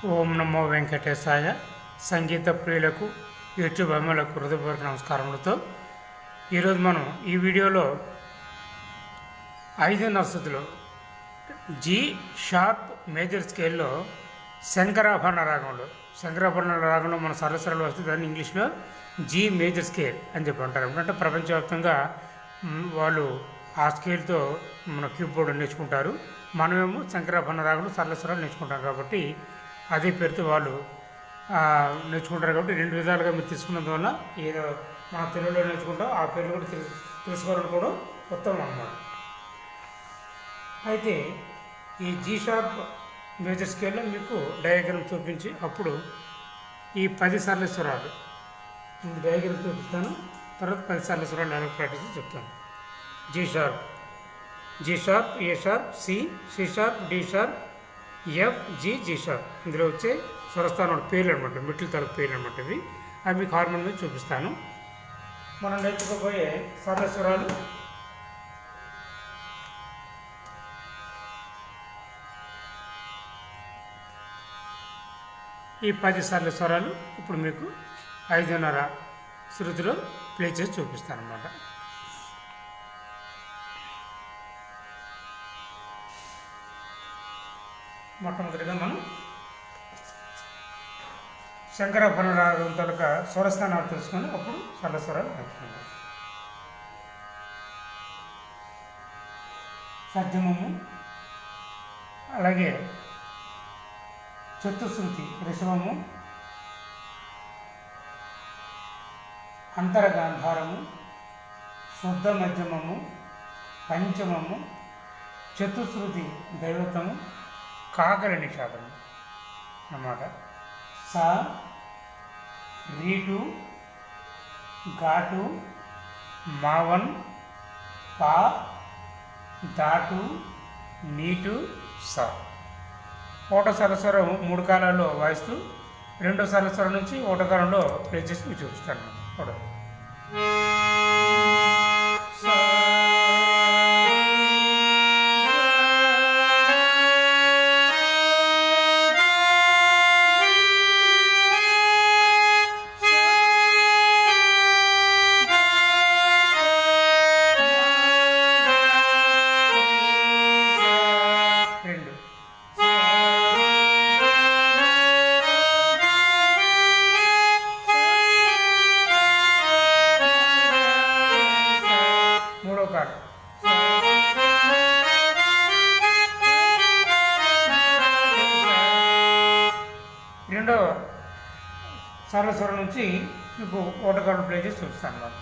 ఓం నమో వెంకటేశాయ. సంగీత ప్రియులకు యూట్యూబ్ అమ్మలకు హృదయపూర్వక నమస్కారములతో ఈరోజు మనం ఈ వీడియోలో 5వ శృతిలో జీ షార్ప్ మేజర్ స్కేల్లో శంకరాభరణ రాగంలో మన సరస్వరాలు వస్తే దాన్ని ఇంగ్లీష్లో జీ మేజర్ స్కేల్ అని చెప్పి అంటారు. ఎందుకంటే ప్రపంచవ్యాప్తంగా వాళ్ళు ఆ స్కేల్తో మన కీబోర్డ్ నేర్చుకుంటారు. మనమేమో శంకరాభరణ రాగంలో సరస్వరాలు నేర్చుకుంటాం కాబట్టి అదే పేరుతో వాళ్ళు నేర్చుకుంటారు. కాబట్టి రెండు విధాలుగా మీరు తీసుకున్నందువల్ల ఏదో మన తెలుగులో నేర్చుకుంటాం ఆ పేర్లు కూడా తెలుసుకోవాలనుకోవడం ఉత్తమం అన్నమాట. అయితే ఈ జీ షార్ప్ మేజర్ స్కేల్లో మీకు డయాగ్రామ్ చూపించి అప్పుడు ఈ 10 సార్ల స్వరాలు డయాగ్రామ్ చూపిస్తాను. తర్వాత 10 సార్ల స్వరాలు ఎలా ప్రాక్టీస్ చెప్తాను. G sharp, A sharp, C sharp, D sharp, F, G sharp. ఇందులో వచ్చే స్వరస్థానాలు పేర్లు అనమాట, మిట్ల తలకు పేర్లు అనమాట. ఇవి అవి మీకు హార్మోన్ మీద చూపిస్తాను. మనం నేర్చుకోబోయే సరళ స్వరాలు ఈ 10 సార్ల స్వరాలు ఇప్పుడు మీకు 5:30 శృతిలో ప్లే చేసి చూపిస్తాను అన్నమాట. మొట్టమొదటిగా మనం శంకరాభరణ రాగం తాలూకా స్వరస్థానాలు తెలుసుకొని అప్పుడు సరళ స్వరాలు నేర్చుకుందాం. సద్యమము, అలాగే చతుశ్రుతి రిషభము, అంతరగాంధారము, శుద్ధ మధ్యమము, పంచమము, చతుశ్రుతి దైవతము, కాకర నిషాదము అన్నమాట. సా, రీటు, ఘాటు, మావన్, పా, దాటు, నీటు, సా. ఒకటో సరస్వరం 3 కాలాల్లో వాయిస్తూ రెండో సరస్వరం నుంచి ఒకటో కాలంలో ప్లే చేసి మీకు చూపిస్తాను. ఒకటో రెండో సరళ స్వరం నుంచి మీకు ఓటగాడు ప్లే చేసి చూపిస్తాను అన్నమాట.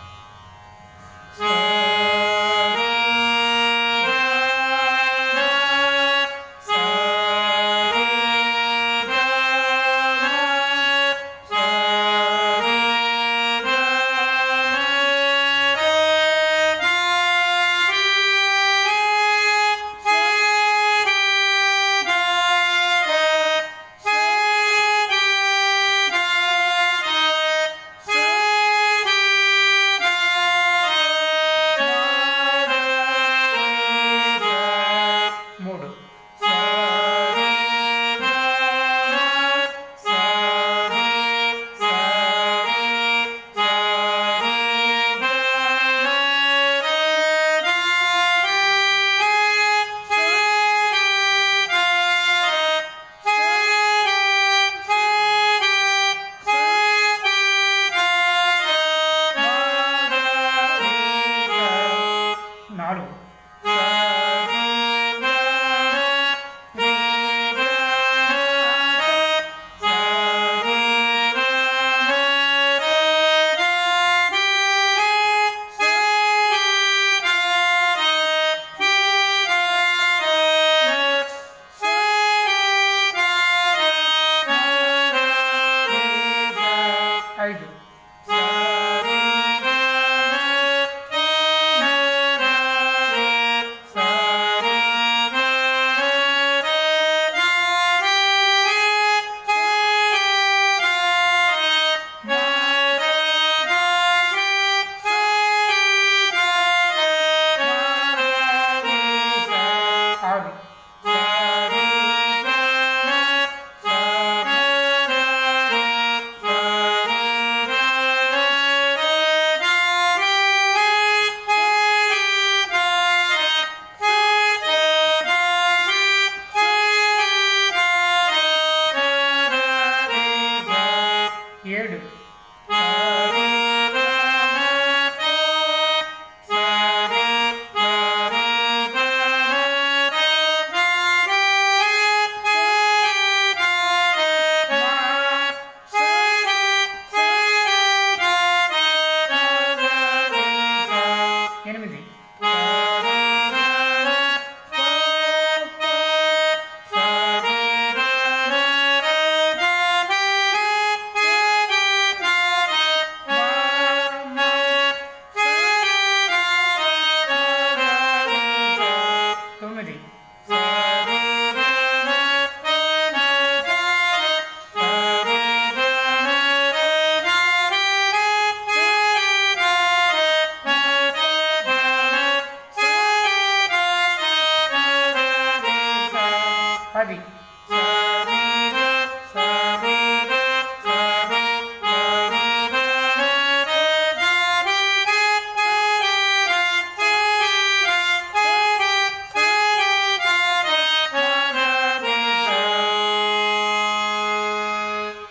అది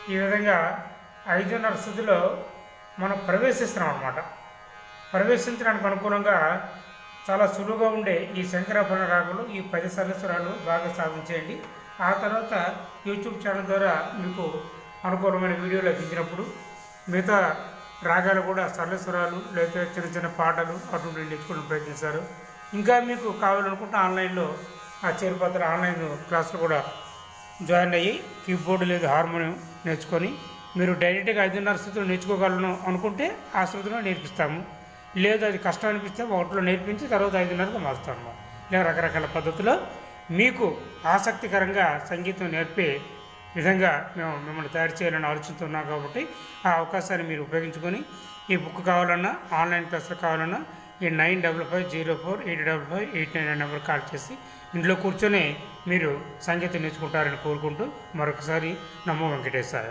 ఈ విధంగా 5:30 శృతిలో మనం ప్రవేశిస్తున్నాం అన్నమాట. ప్రవేశించడానికి అనుకూలంగా చాలా సులువుగా ఉండే ఈ శంకరాభరణ రాగంలో ఈ 10 సర్లేశ్వరాలు బాగా సాధించేయండి. ఆ తర్వాత యూట్యూబ్ ఛానల్ ద్వారా మీకు అనుకూలమైన వీడియోలు లభించినప్పుడు మిగతా రాగాలు కూడా సర్లేశ్వరాలు లేదా చిన్న చిన్న పాటలు అటువంటి నేర్చుకోవడానికి ప్రయత్నిస్తారు. ఇంకా మీకు కావాలనుకుంటే ఆన్లైన్లో ఆ చేరుపత్ర ఆన్లైన్ క్లాసులు కూడా జాయిన్ అయ్యి కీబోర్డు లేదా హార్మోనియం నేర్చుకొని మీరు డైరెక్ట్గా 5:30 శృతిలో నేర్చుకోగలను అనుకుంటే ఆ శృతిలో నేర్పిస్తాము. లేదు అది కష్టం అనిపిస్తే 1లో నేర్పించి తర్వాత 5:30కు మారుస్తాము. ఇలా రకరకాల పద్ధతిలో మీకు ఆసక్తికరంగా సంగీతం నేర్పే విధంగా మేము మిమ్మల్ని తయారు చేయాలని ఆలోచిస్తున్నాం. కాబట్టి ఆ అవకాశాన్ని మీరు ఉపయోగించుకొని ఈ బుక్ కావాలన్నా ఆన్లైన్ క్లాసులు కావాలన్నా ఈ 9554085589 నెంబర్ కాల్ చేసి ఇంట్లో కూర్చొని మీరు సంగీతం నేర్చుకుంటారని కోరుకుంటూ మరొకసారి నమో వెంకటేశాయ.